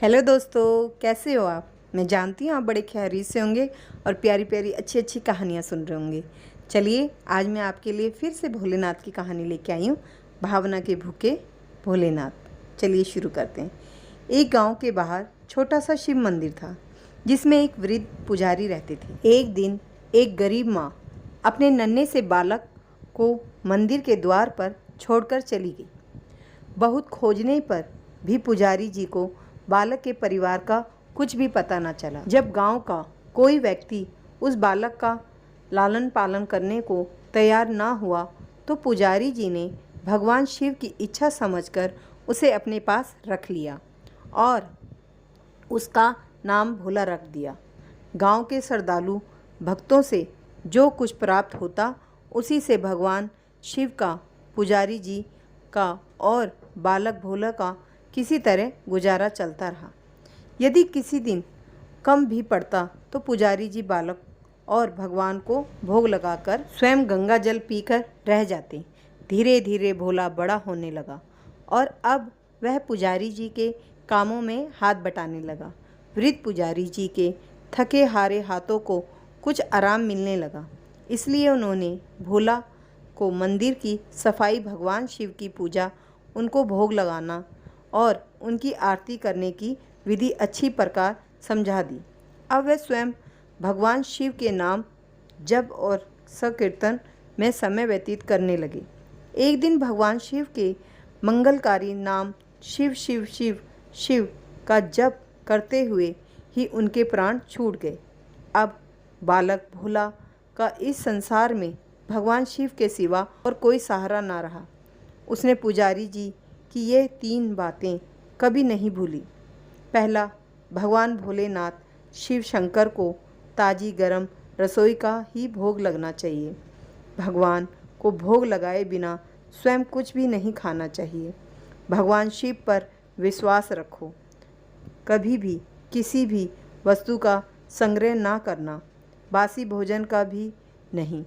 Hello दोस्तों, कैसे हो आप। मैं जानती हूँ आप बड़े खैरियत से होंगे और प्यारी प्यारी अच्छी अच्छी कहानियाँ सुन रहे होंगे। चलिए आज मैं आपके लिए फिर से भोलेनाथ की कहानी लेके आई हूँ, भावना के भूखे भोलेनाथ। चलिए शुरू करते हैं। एक गांव के बाहर छोटा सा शिव मंदिर था जिसमें एक वृद्ध पुजारी रहते थे। एक दिन एक गरीब माँ अपने नन्हे से बालक को मंदिर के द्वार पर छोड़कर चली गई। बहुत खोजने पर भी पुजारी जी को बालक के परिवार का कुछ भी पता न चला। जब गांव का कोई व्यक्ति उस बालक का लालन पालन करने को तैयार न हुआ तो पुजारी जी ने भगवान शिव की इच्छा समझकर उसे अपने पास रख लिया और उसका नाम भोला रख दिया। गांव के श्रद्धालु भक्तों से जो कुछ प्राप्त होता उसी से भगवान शिव का, पुजारी जी का और बालक भोला का किसी तरह गुजारा चलता रहा। यदि किसी दिन कम भी पड़ता तो पुजारी जी बालक और भगवान को भोग लगाकर स्वयं गंगा जल पीकर रह जाते। धीरे धीरे भोला बड़ा होने लगा और अब वह पुजारी जी के कामों में हाथ बटाने लगा। वृद्ध पुजारी जी के थके हारे हाथों को कुछ आराम मिलने लगा, इसलिए उन्होंने भोला को मंदिर की सफाई, भगवान शिव की पूजा, उनको भोग लगाना और उनकी आरती करने की विधि अच्छी प्रकार समझा दी। अब वे स्वयं भगवान शिव के नाम जप और संकीर्तन में समय व्यतीत करने लगे। एक दिन भगवान शिव के मंगलकारी नाम शिव शिव शिव शिव का जप करते हुए ही उनके प्राण छूट गए। अब बालक भोला का इस संसार में भगवान शिव के सिवा और कोई सहारा ना रहा। उसने पुजारी जी की ये 3 बातें कभी नहीं भूली। पहला, भगवान भोलेनाथ शिव शंकर को ताजी गरम रसोई का ही भोग लगना चाहिए। भगवान को भोग लगाए बिना स्वयं कुछ भी नहीं खाना चाहिए। भगवान शिव पर विश्वास रखो। कभी भी किसी भी वस्तु का संग्रह ना करना, बासी भोजन का भी नहीं।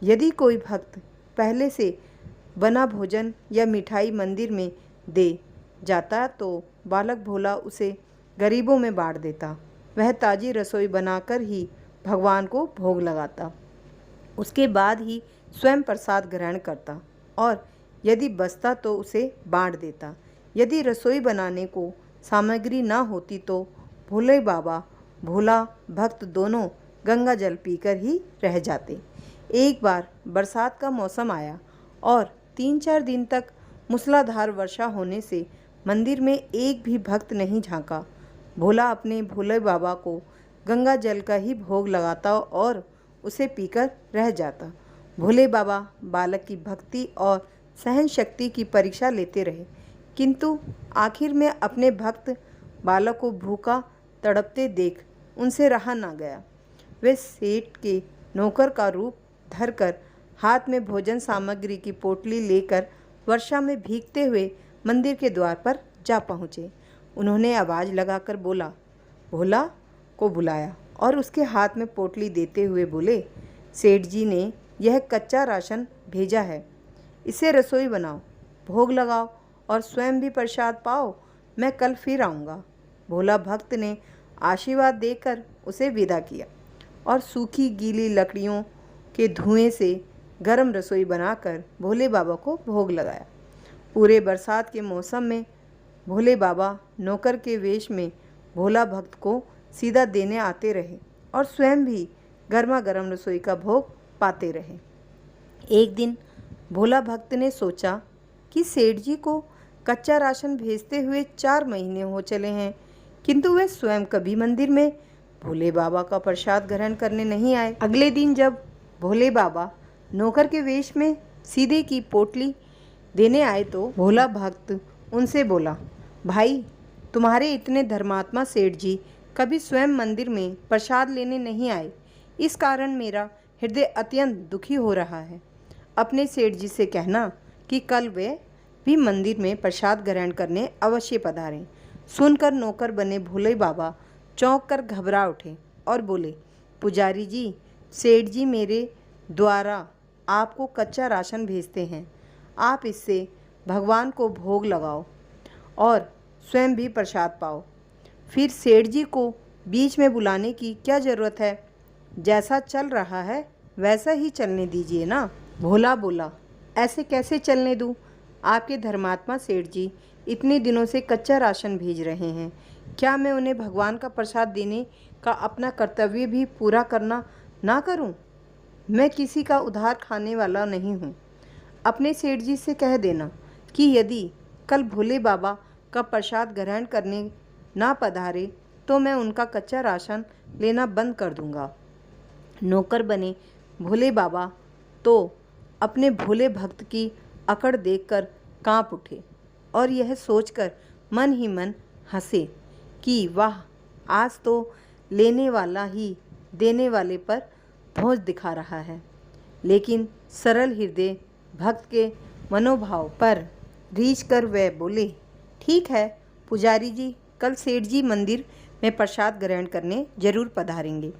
यदि कोई भक्त पहले से बना भोजन या मिठाई मंदिर में दे जाता तो बालक भोला उसे गरीबों में बांट देता। वह ताज़ी रसोई बनाकर ही भगवान को भोग लगाता, उसके बाद ही स्वयं प्रसाद ग्रहण करता और यदि बचता तो उसे बांट देता। यदि रसोई बनाने को सामग्री ना होती तो भोले बाबा, भोला भक्त दोनों गंगा जल पीकर ही रह जाते। एक बार बरसात का मौसम आया और 3-4 दिन तक मूसलाधार वर्षा होने से मंदिर में एक भी भक्त नहीं झांका। भोला अपने भोले बाबा को गंगा जल का ही भोग लगाता और उसे पीकर रह जाता। भोले बाबा बालक की भक्ति और सहन शक्ति की परीक्षा लेते रहे, किंतु आखिर में अपने भक्त बालक को भूखा तड़पते देख उनसे रहा ना गया। वे सेठ के नौकर का रूप धरकर हाथ में भोजन सामग्री की पोटली लेकर वर्षा में भीगते हुए मंदिर के द्वार पर जा पहुँचे। उन्होंने आवाज़ लगाकर भोला को बुलाया और उसके हाथ में पोटली देते हुए बोले, सेठ जी ने यह कच्चा राशन भेजा है, इसे रसोई बनाओ, भोग लगाओ और स्वयं भी प्रसाद पाओ। मैं कल फिर आऊँगा। भोला भक्त ने आशीर्वाद देकर उसे विदा किया और सूखी गीली लकड़ियों के धुएं से गरम रसोई बनाकर भोले बाबा को भोग लगाया। पूरे बरसात के मौसम में भोले बाबा नौकर के वेश में भोला भक्त को सीधा देने आते रहे और स्वयं भी गर्मा गर्म रसोई का भोग पाते रहे। एक दिन भोला भक्त ने सोचा कि सेठ जी को कच्चा राशन भेजते हुए 4 महीने हो चले हैं, किंतु वे स्वयं कभी मंदिर में भोले बाबा का प्रसाद ग्रहण करने नहीं आए। अगले दिन जब भोले बाबा नौकर के वेश में सीधे की पोटली देने आए तो भोला भक्त उनसे बोला, भाई, तुम्हारे इतने धर्मात्मा सेठ जी कभी स्वयं मंदिर में प्रसाद लेने नहीं आए, इस कारण मेरा हृदय अत्यंत दुखी हो रहा है। अपने सेठ जी से कहना कि कल वे भी मंदिर में प्रसाद ग्रहण करने अवश्य पधारें। सुनकर नौकर बने भोले बाबा चौंक कर घबरा उठे और बोले, पुजारी जी, सेठ जी मेरे द्वारा आपको कच्चा राशन भेजते हैं, आप इससे भगवान को भोग लगाओ और स्वयं भी प्रसाद पाओ। फिर सेठ जी को बीच में बुलाने की क्या ज़रूरत है? जैसा चल रहा है वैसा ही चलने दीजिए ना। भोला बोला, ऐसे कैसे चलने दूँ? आपके धर्मात्मा सेठ जी इतने दिनों से कच्चा राशन भेज रहे हैं। क्या मैं उन्हें भगवान का प्रसाद देने का अपना कर्तव्य भी पूरा करना ना करूं? मैं किसी का उधार खाने वाला नहीं हूं। अपने सेठ जी से कह देना कि यदि कल भोले बाबा का प्रसाद ग्रहण करने ना पधारे तो मैं उनका कच्चा राशन लेना बंद कर दूंगा। नौकर बने भोले बाबा तो अपने भोले भक्त की अकड़ देखकर कांप उठे और यह सोचकर मन ही मन हंसे कि वाह, आज तो लेने वाला ही देने वाले पर भोज दिखा रहा है। लेकिन सरल हृदय भक्त के मनोभाव पर रीझ कर वह बोले, ठीक है पुजारी जी, कल सेठ जी मंदिर में प्रसाद ग्रहण करने जरूर पधारेंगे।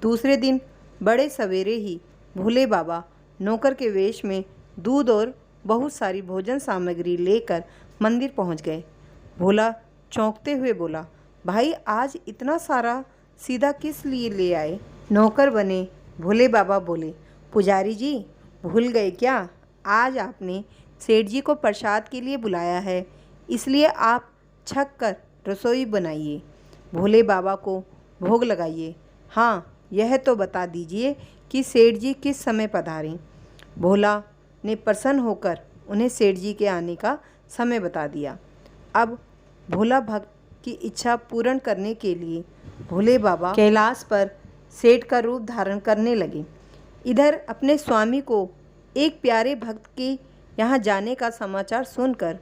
दूसरे दिन बड़े सवेरे ही भोले बाबा नौकर के वेश में दूध और बहुत सारी भोजन सामग्री लेकर मंदिर पहुंच गए। भोला चौंकते हुए बोला, भाई आज इतना सारा सीधा किस लिए ले आए? नौकर बने भोले बाबा बोले, पुजारी जी भूल गए क्या? आज आपने सेठ जी को प्रसाद के लिए बुलाया है, इसलिए आप छक कर रसोई बनाइए, भोले बाबा को भोग लगाइए। हाँ, यह तो बता दीजिए कि सेठ जी किस समय पधारें। भोला ने प्रसन्न होकर उन्हें सेठ जी के आने का समय बता दिया। अब भोला भक्त की इच्छा पूर्ण करने के लिए भोले बाबा कैलाश पर सेठ का रूप धारण करने लगे। इधर अपने स्वामी को एक प्यारे भक्त के यहाँ जाने का समाचार सुनकर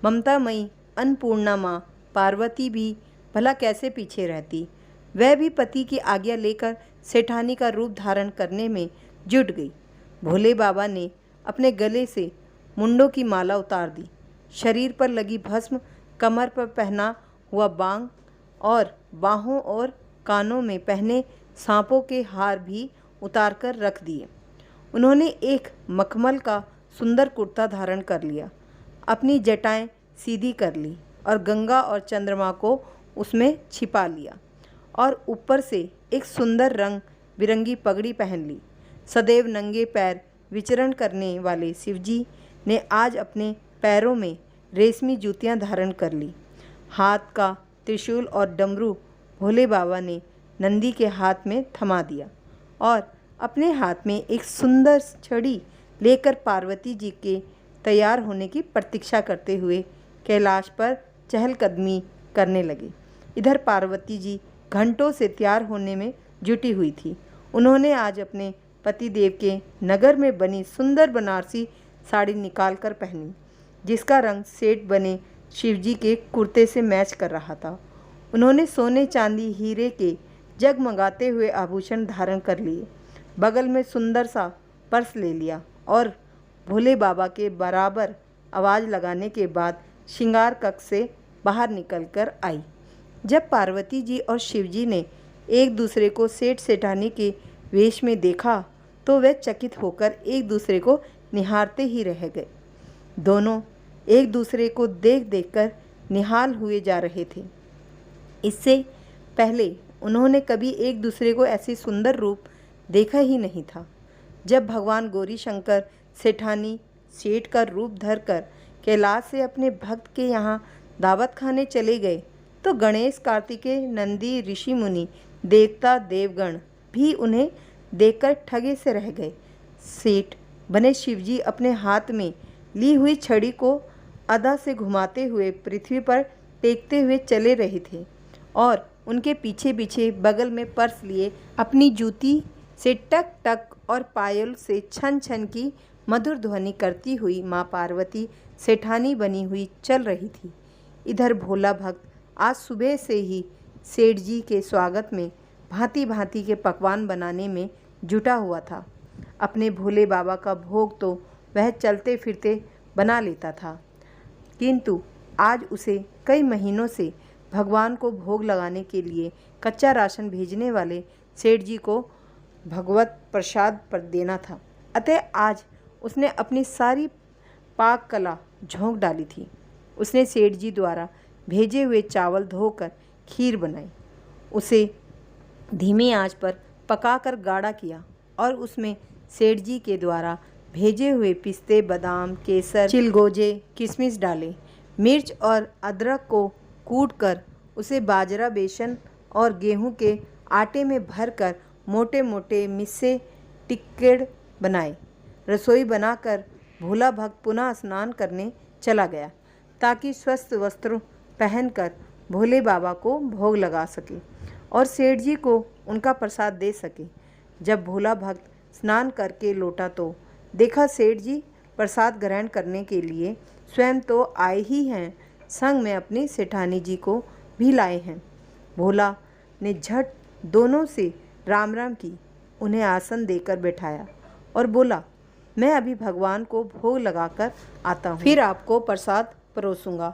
ममतामयी अन्नपूर्णा माँ पार्वती भी भला कैसे पीछे रहती। वह भी पति की आज्ञा लेकर सेठानी का रूप धारण करने में जुट गई। भोले बाबा ने अपने गले से मुंडों की माला उतार दी, शरीर पर लगी भस्म, कमर पर पहना हुआ बांग और बाहों और कानों में पहने सांपों के हार भी उतार कर रख दिए। उन्होंने एक मखमल का सुंदर कुर्ता धारण कर लिया, अपनी जटाएं सीधी कर ली और गंगा और चंद्रमा को उसमें छिपा लिया और ऊपर से एक सुंदर रंग बिरंगी पगड़ी पहन ली। सदैव नंगे पैर विचरण करने वाले शिवजी ने आज अपने पैरों में रेशमी जूतियां धारण कर ली। हाथ का त्रिशूल और डमरू भोले बाबा ने नंदी के हाथ में थमा दिया और अपने हाथ में एक सुंदर छड़ी लेकर पार्वती जी के तैयार होने की प्रतीक्षा करते हुए कैलाश पर चहलकदमी करने लगे। इधर पार्वती जी घंटों से तैयार होने में जुटी हुई थी। उन्होंने आज अपने पतिदेव के नगर में बनी सुंदर बनारसी साड़ी निकाल कर पहनी, जिसका रंग सेठ बने शिवजी के कुर्ते से मैच कर रहा था। उन्होंने सोने चांदी हीरे के जगमगाते हुए आभूषण धारण कर लिए, बगल में सुंदर सा पर्स ले लिया और भोले बाबा के बराबर आवाज़ लगाने के बाद श्रृंगार कक्ष से बाहर निकलकर आई। जब पार्वती जी और शिवजी ने एक दूसरे को सेठ सेठानी के वेश में देखा तो वे चकित होकर एक दूसरे को निहारते ही रह गए। दोनों एक दूसरे को देख देखकर निहाल हुए जा रहे थे। इससे पहले उन्होंने कभी एक दूसरे को ऐसे सुंदर रूप देखा ही नहीं था। जब भगवान गौरी शंकर सेठानी सेठ का रूप धरकर कैलाश से अपने भक्त के यहाँ दावत खाने चले गए तो गणेश, कार्तिकेय, नंदी, ऋषि मुनि, देवता देवगण भी उन्हें देखकर ठगे से रह गए। सेठ बने शिवजी अपने हाथ में ली हुई छड़ी को अदा से घुमाते हुए पृथ्वी पर टेकते हुए चले रहे थे और उनके पीछे पीछे बगल में पर्स लिए अपनी जूती से टक टक और पायल से छन छन की मधुर ध्वनि करती हुई माँ पार्वती सेठानी बनी हुई चल रही थी। इधर भोला भक्त आज सुबह से ही सेठ जी के स्वागत में भांति भांति के पकवान बनाने में जुटा हुआ था। अपने भोले बाबा का भोग तो वह चलते फिरते बना लेता था, किंतु आज उसे कई महीनों से भगवान को भोग लगाने के लिए कच्चा राशन भेजने वाले सेठ जी को भगवत प्रसाद पर देना था। अतः आज उसने अपनी सारी पाक कला झोंक डाली थी। उसने सेठ जी द्वारा भेजे हुए चावल धोकर खीर बनाई। उसे धीमी आंच पर पकाकर गाढ़ा किया और उसमें सेठ जी के द्वारा भेजे हुए पिस्ते, बादाम, केसर, चिलगोजे, किशमिश डाले। मिर्च और अदरक को कूटकर उसे बाजरा, बेसन और गेहूं के आटे में भरकर मोटे मोटे मिस्से टिक्केड़ बनाए। रसोई बनाकर भोला भक्त पुनः स्नान करने चला गया ताकि स्वस्थ वस्त्र पहनकर भोले बाबा को भोग लगा सके और सेठ जी को उनका प्रसाद दे सके। जब भोला भक्त स्नान करके लौटा तो देखा सेठ जी प्रसाद ग्रहण करने के लिए स्वयं तो आए ही हैं, संग में अपनी सेठानी जी को भी लाए हैं। भोला ने झट दोनों से राम राम की, उन्हें आसन देकर बैठाया और बोला, मैं अभी भगवान को भोग लगाकर आता हूँ, फिर आपको प्रसाद परोसूंगा।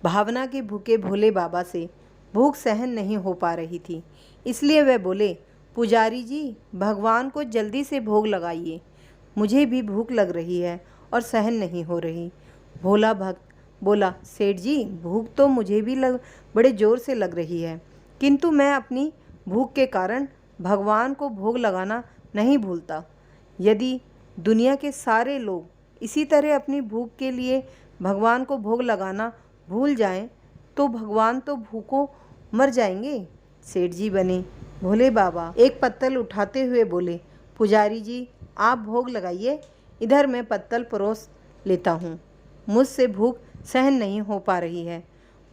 भावना के भूखे भोले बाबा से भूख सहन नहीं हो पा रही थी, इसलिए वह बोले, पुजारी जी भगवान को जल्दी से भोग लगाइए, मुझे भी भूख लग रही है और सहन नहीं हो रही। भोला भक्त बोला, सेठ जी भूख तो मुझे भी बड़े ज़ोर से लग रही है, किंतु मैं अपनी भूख के कारण भगवान को भोग लगाना नहीं भूलता। यदि दुनिया के सारे लोग इसी तरह अपनी भूख के लिए भगवान को भोग लगाना भूल जाएं, तो भगवान तो भूखों मर जाएंगे। सेठ जी बने भोले बाबा एक पत्तल उठाते हुए बोले, पुजारी जी आप भोग लगाइए, इधर मैं पत्तल परोस लेता हूँ, मुझसे भूख सहन नहीं हो पा रही है।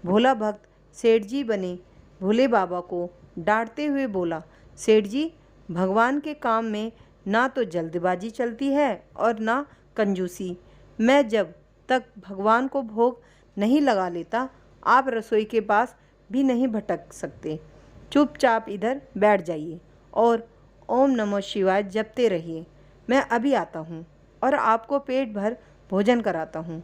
भोला भक्त सेठ जी बने भोले बाबा को डांटते हुए बोला, सेठ जी भगवान के काम में ना तो जल्दबाजी चलती है और ना कंजूसी। मैं जब तक भगवान को भोग नहीं लगा लेता आप रसोई के पास भी नहीं भटक सकते। चुपचाप इधर बैठ जाइए और ओम नमः शिवाय जपते रहिए। मैं अभी आता हूँ और आपको पेट भर भोजन कराता हूँ।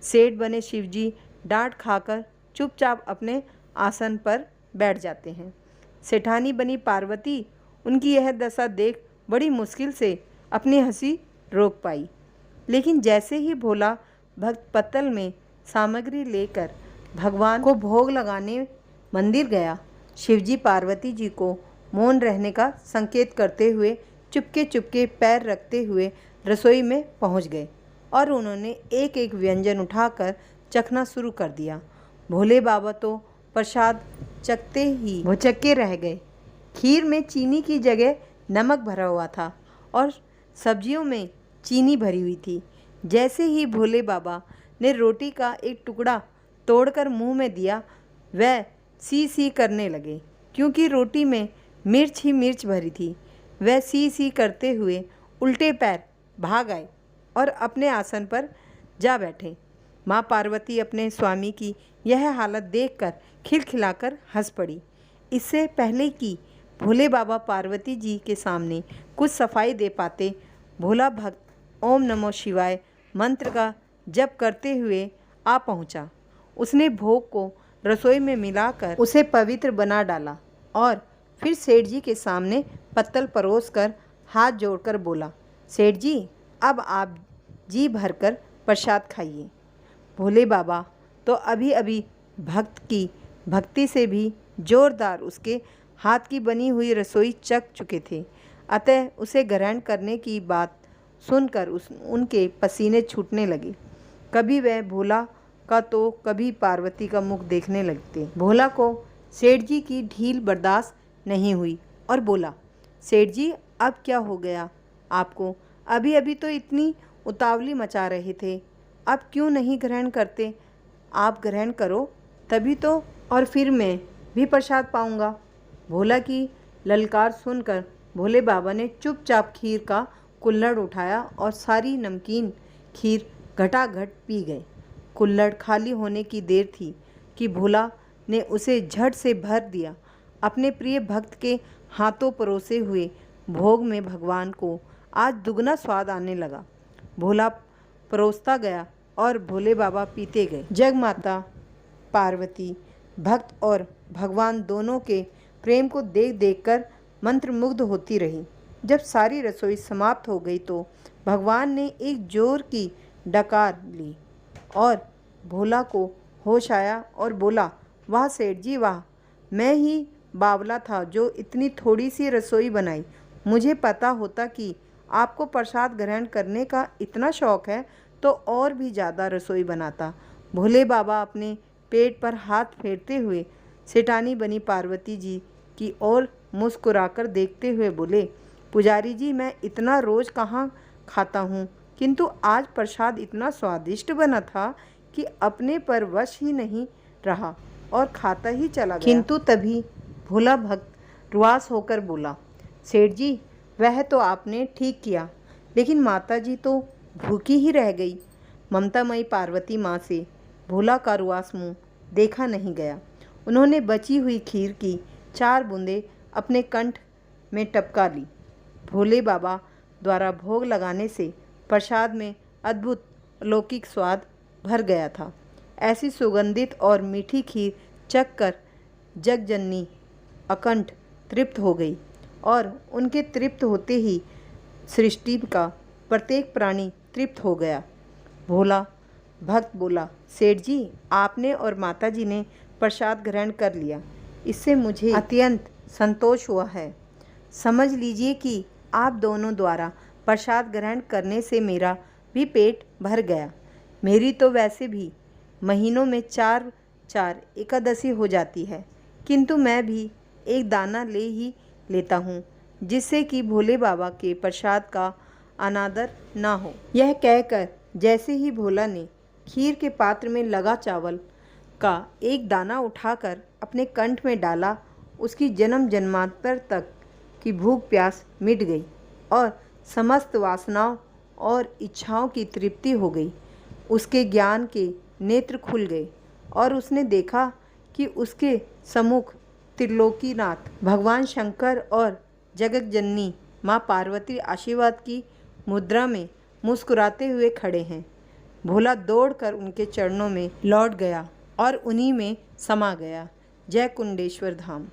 सेठ बने शिवजी डांट खाकर चुपचाप अपने आसन पर बैठ जाते हैं। सेठानी बनी पार्वती उनकी यह दशा देख बड़ी मुश्किल से अपनी हंसी रोक पाई, लेकिन जैसे ही भोला भक्त पत्तल में सामग्री लेकर भगवान को भोग लगाने मंदिर गया, शिवजी पार्वती जी को मौन रहने का संकेत करते हुए चुपके चुपके पैर रखते हुए रसोई में पहुंच गए और उन्होंने एक एक व्यंजन उठाकर चखना शुरू कर दिया। भोले बाबा तो प्रसाद चखते ही भौचक्के रह गए। खीर में चीनी की जगह नमक भरा हुआ था और सब्जियों में चीनी भरी हुई थी। जैसे ही भोले बाबा ने रोटी का एक टुकड़ा तोड़कर मुंह में दिया, वह सी सी करने लगे, क्योंकि रोटी में मिर्च ही मिर्च भरी थी। वह सी सी करते हुए उल्टे पैर भाग आए और अपने आसन पर जा बैठे। माँ पार्वती अपने स्वामी की यह हालत देखकर खिलखिलाकर हंस पड़ी। इससे पहले कि भोले बाबा पार्वती जी के सामने कुछ सफाई दे पाते, भोला भक्त ओम नमः शिवाय मंत्र का जप करते हुए आ पहुँचा। उसने भोग को रसोई में मिलाकर उसे पवित्र बना डाला और फिर सेठ जी के सामने पत्तल परोसकर हाथ जोड़कर बोला, सेठ जी अब आप जी भरकर प्रसाद खाइए। भोले बाबा तो अभी अभी भक्त की भक्ति से भी जोरदार उसके हाथ की बनी हुई रसोई चख चुके थे, अतः उसे ग्रहण करने की बात सुनकर उनके पसीने छूटने लगे। कभी वह भोला का तो कभी पार्वती का मुख देखने लगते। भोला को सेठ जी की ढील बर्दाश्त नहीं हुई और बोला, सेठ जी अब क्या हो गया आपको? अभी अभी तो इतनी उतावली मचा रहे थे, अब क्यों नहीं ग्रहण करते? आप ग्रहण करो तभी तो, और फिर मैं भी प्रसाद पाऊंगा। भोला की ललकार सुनकर भोले बाबा ने चुपचाप खीर का कुल्हड़ उठाया और सारी नमकीन खीर घटाघट पी गए। कुल्हड़ खाली होने की देर थी कि भोला ने उसे झट से भर दिया। अपने प्रिय भक्त के हाथों परोसे हुए भोग में भगवान को आज दुगना स्वाद आने लगा। भोला परोसता गया और भोले बाबा पीते गए। जगमाता पार्वती भक्त और भगवान दोनों के प्रेम को देख देखकर मंत्रमुग्ध होती रही। जब सारी रसोई समाप्त हो गई तो भगवान ने एक जोर की डकार ली और भोला को होश आया और बोला, वाह सेठ जी वाह, मैं ही बावला था जो इतनी थोड़ी सी रसोई बनाई। मुझे पता होता कि आपको प्रसाद ग्रहण करने का इतना शौक है तो और भी ज़्यादा रसोई बनाता। भोले बाबा अपने पेट पर हाथ फेरते हुए सेठानी बनी पार्वती जी की ओर मुस्कुराकर देखते हुए बोले, पुजारी जी, मैं इतना रोज़ कहाँ खाता हूँ, किंतु आज प्रसाद इतना स्वादिष्ट बना था कि अपने पर वश ही नहीं रहा और खाता ही चला गया। किंतु तभी भोला भक्त रुआस होकर बोला, सेठ जी, वह तो आपने ठीक किया, लेकिन माता जी तो भूखी ही रह गई। ममतामयी पार्वती माँ से भोला का रुआस मुँह देखा नहीं गया। उन्होंने बची हुई खीर की 4 बूंदें अपने कंठ में टपका ली। भोले बाबा द्वारा भोग लगाने से प्रसाद में अद्भुत अलौकिक स्वाद भर गया था। ऐसी सुगंधित और मीठी खीर चखकर जगजननी अकंठ तृप्त हो गई और उनके तृप्त होते ही सृष्टि का प्रत्येक प्राणी तृप्त हो गया। भोला भक्त बोला, सेठ जी, आपने और माता जी ने प्रसाद ग्रहण कर लिया, इससे मुझे अत्यंत संतोष हुआ है। समझ लीजिए कि आप दोनों द्वारा प्रसाद ग्रहण करने से मेरा भी पेट भर गया। मेरी तो वैसे भी महीनों में 4 एकादशी हो जाती है, किंतु मैं भी एक दाना ले ही लेता हूँ, जिससे कि भोले बाबा के प्रसाद का अनादर ना हो। यह कहकर जैसे ही भोला ने खीर के पात्र में लगा चावल का एक दाना उठाकर अपने कंठ में डाला, उसकी जन्म जन्मांतर तक की भूख प्यास मिट गई और समस्त वासनाओं और इच्छाओं की तृप्ति हो गई। उसके ज्ञान के नेत्र खुल गए और उसने देखा कि उसके सम्मुख त्रिलोकीनाथ भगवान शंकर और जगत जननी माँ पार्वती आशीर्वाद की मुद्रा में मुस्कुराते हुए खड़े हैं। भोला दौड़कर उनके चरणों में लौट गया और उन्हीं में समा गया। जय कुंडेश्वर धाम।